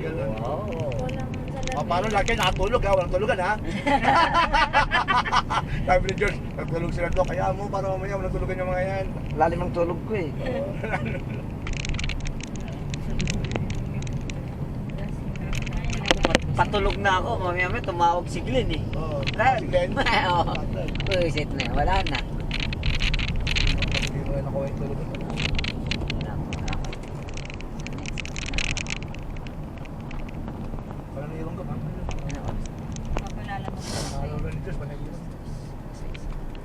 Ganun. Wow. Walang salamin. O, paano laki nakatulog ha? Walang tulugan ha? Sabi ni George, natulog sila to. Kaya mo, para mamaya walang tulugan yung mga yan. Lalim ang tulog ko eh. Patulog na ako, mamaya may tumawag si Glenn eh. Oo. Ren! Si Glenn. Oo. Pusit na, wala na. Hindi mo na nakuha yung tulugan. Parang nilong ka pa. Papalala mo pa. Ano ba ni George? Panagilong.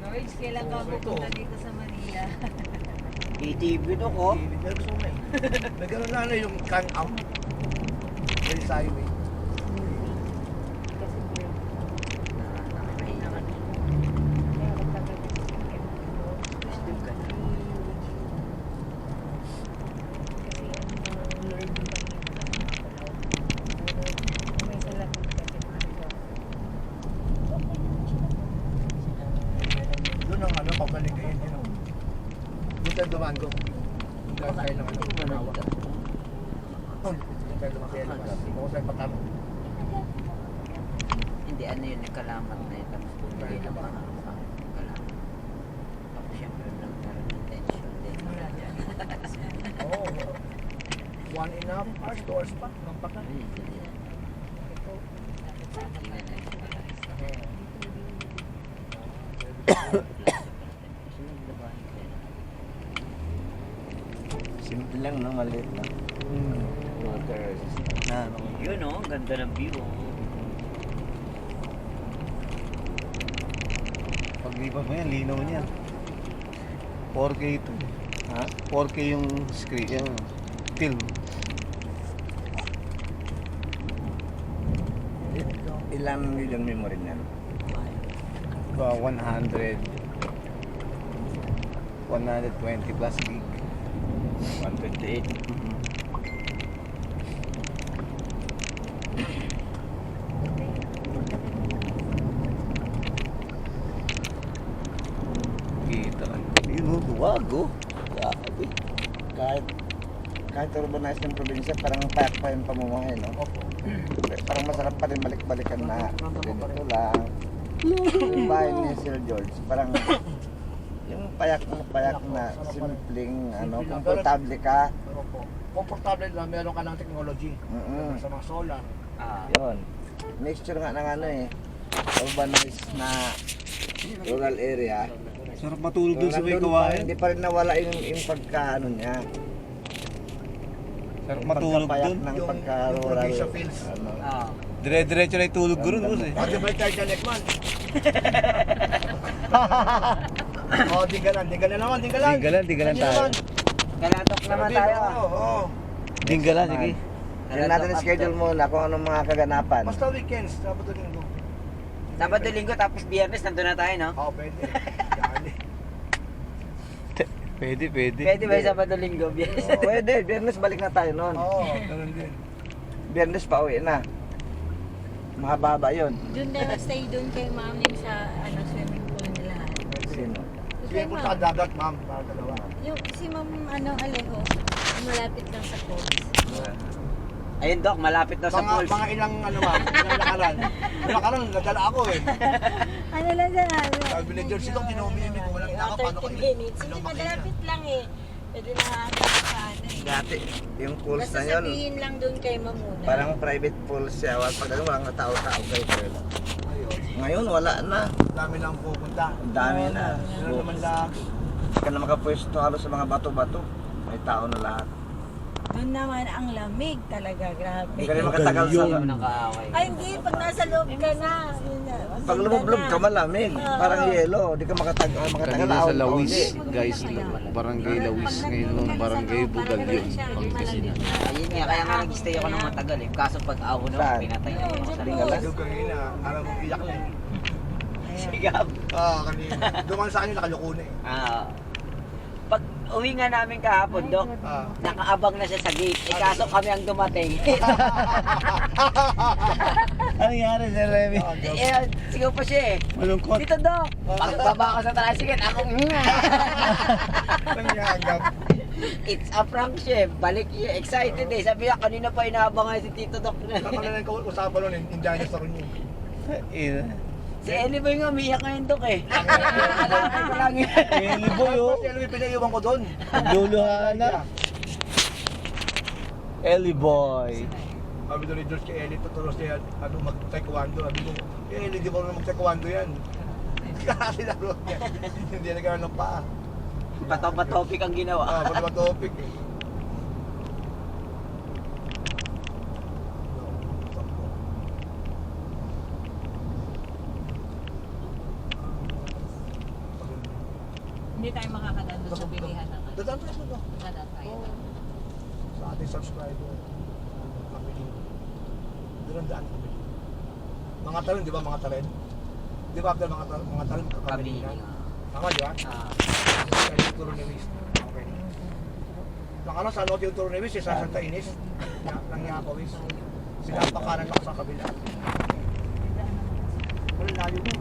Lloyd, kailan ka pupunta dito sa Manila? ATV no ko. Hindi niya gusto mo eh. Nagkaroon na ano yung can out. Very highway. Kasi po yun. Doon ang ano, pabalik kayo. Doon tayo dumaan ko. Doon tayo naman. Doon tayo dumaan kayo. Ako tayo patamo. Hindi, ano yun, nakalamat na yun. Tapos bumili ng mga kalamat. Tapos syempre nagkaroon ng tension din. Oo. 1.5 hours, 2 hours pa. Nampaka. Simple lang, no? Maliit lang. Water resistant na, no? Yun o, ganda ng view. Paglipat mo yan, linaw niya. 4K ito. Ha? 4K yung screen, yung film. Ilang million memory niyan? Ba, 100. 120 plus gig. 128. Kita ka. Yun o, duwag o. Grabe. Kahit urbanized ng probinsya, parang payak pa yung pamumuhay, no? Opo. Parang masarap pa rin balik-balikan na ganito lang. Yung bahay ni Sir George, parang yung payak na simpleng, ano, komportable ka. Opo. Komportable lang, meron ka ng technology. Mm-mm. Sa mga solar. Yun. Mixture nga ng ano eh, urbanized na rural area. Sarap matulog dun sa may Nandun pa, kawain. hindi pa rin nawala yung pagka ano niya. Sarap Yung matulog pagkapayak dun. ng Yung pagka-rural. probinsya feels. Ano. Oo. Dire-diretso na itulog ko rin, boss eh. Pag ba tayo dyan, Ekman? Oo, dinggalan naman, dinggalan. Dinggalan tayo. Kalatok naman tayo. Oo. Dinggalan, sige. Tingnan natin yung schedule muna kung anong mga kaganapan. Basta weekends, Sabado Linggo. Sabado, Linggo, tapos Biyernes, nandun na tayo, no? Oo, pwede. Yan. Pwede. Pwede ba yung Sabado, Linggo, Biyernes? Pwede, Biyernes balik na tayo noon. Oo, ganun din. Biyernes pa uwi na. Mahaba yun. Doon na stay doon kay ma'am din sa swimming pool nila. Sino? Sige po sa dagat, ma'am. Para dalawa. Yung si ma'am Alejo, malapit lang sa falls. Ayun, Doc, malapit na sa falls. Mga ilang ano ma'am, ilang lakaran. Lakaran, nadala ako eh. Ano lang sa ano? Sabi ni George, ito, kinomimik ko. Walang inaka, paano ko 30 minutes. Hindi, ilang makina. malapit lang eh. Pwede na nakakasaan eh. Dati, yung pools Basta na yun, sabihin lang doon kay ma'am muna. parang private pools siya. Pag ano, walang tao-tao kayo. Ayun. Ngayon, wala na. Dami lang pupunta. Ang dami na. Ano naman lang. Hindi ka na makapwesto halos sa mga bato-bato. May tao na lahat. Doon naman ang lamig talaga, grabe. Hindi ka rin makatagal sa... Yung nakaaway. Ay hindi, pag nasa loob ka na. yun na, Pag ganda lumublob na. ka malamig. Parang yelo. Hindi ka makatagal Kanina sa ahon-ahon Lawis, din. guys, Barangay Lawis, ngayon Barangay Bugalyon, Pangasinan. Ayun nga, kaya nga nag-stay ako ng matagal eh. Kaso pag ahon Saan? ako, pinatay na ako sa Tingala. Doon kanina, alam mo, iyak na eh. Sigab. Kanina. Doon sa kanila, kalukuna eh. Pag uwi nga namin kahapon, Dok, nakaabang na siya sa gate. Eh kaso kami ang dumating. Ano nangyari sa Remy? Eh, sigaw pa siya eh. Malungkot. Dito, Dok. Pagbaba ko sa tricycle, ako nga. Nangyagap. It's a prank, chef. Balik siya. Excited eh. Sabi niya, kanina pa inaabangan si Tito Doc na. Kakala na usapan nun, Indiana sa rin yun. Ina. Si Ellie Boy nga, umiyak ngayon, Doc eh. Alapin ko lang yun. Eli boy oh. Kasi alam mo, pinaiwan ko doon. Nagluluhaan na. Eli boy. Sabi doon ni George kay Ellie, tuturo siya mag-taekwondo. Sabi ko, Ellie, di ba naman mag-taekwondo yan? Kasi laro niya. Hindi na gano'n ng paa. Bato-batopik ang ginawa. Pag naman topic eh. Hindi tayo makakadaan doon sa bilihan ng ano. Dadaan tayo sa Dadaan tayo. sa ating subscriber. Family. Doon ang daan kami. Mga talon, di ba mga talon? Di ba after mga talon Pabili kakabili na? nga. Tama, di ba? Ah, Kaya yung turo ni Wiz. Okay. Nang ano, sa lot yung turo ni Wiz, sa Santa Ines. Nang Yakawis. Pinapakanan lang sa kabila. Wala layo mo.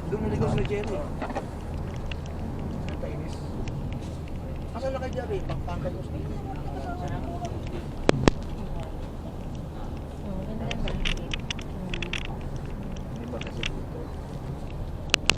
Doon naligaw sila Jerry. Santa Ines. Asan na kayo Jerry? Pagpangkat mo sa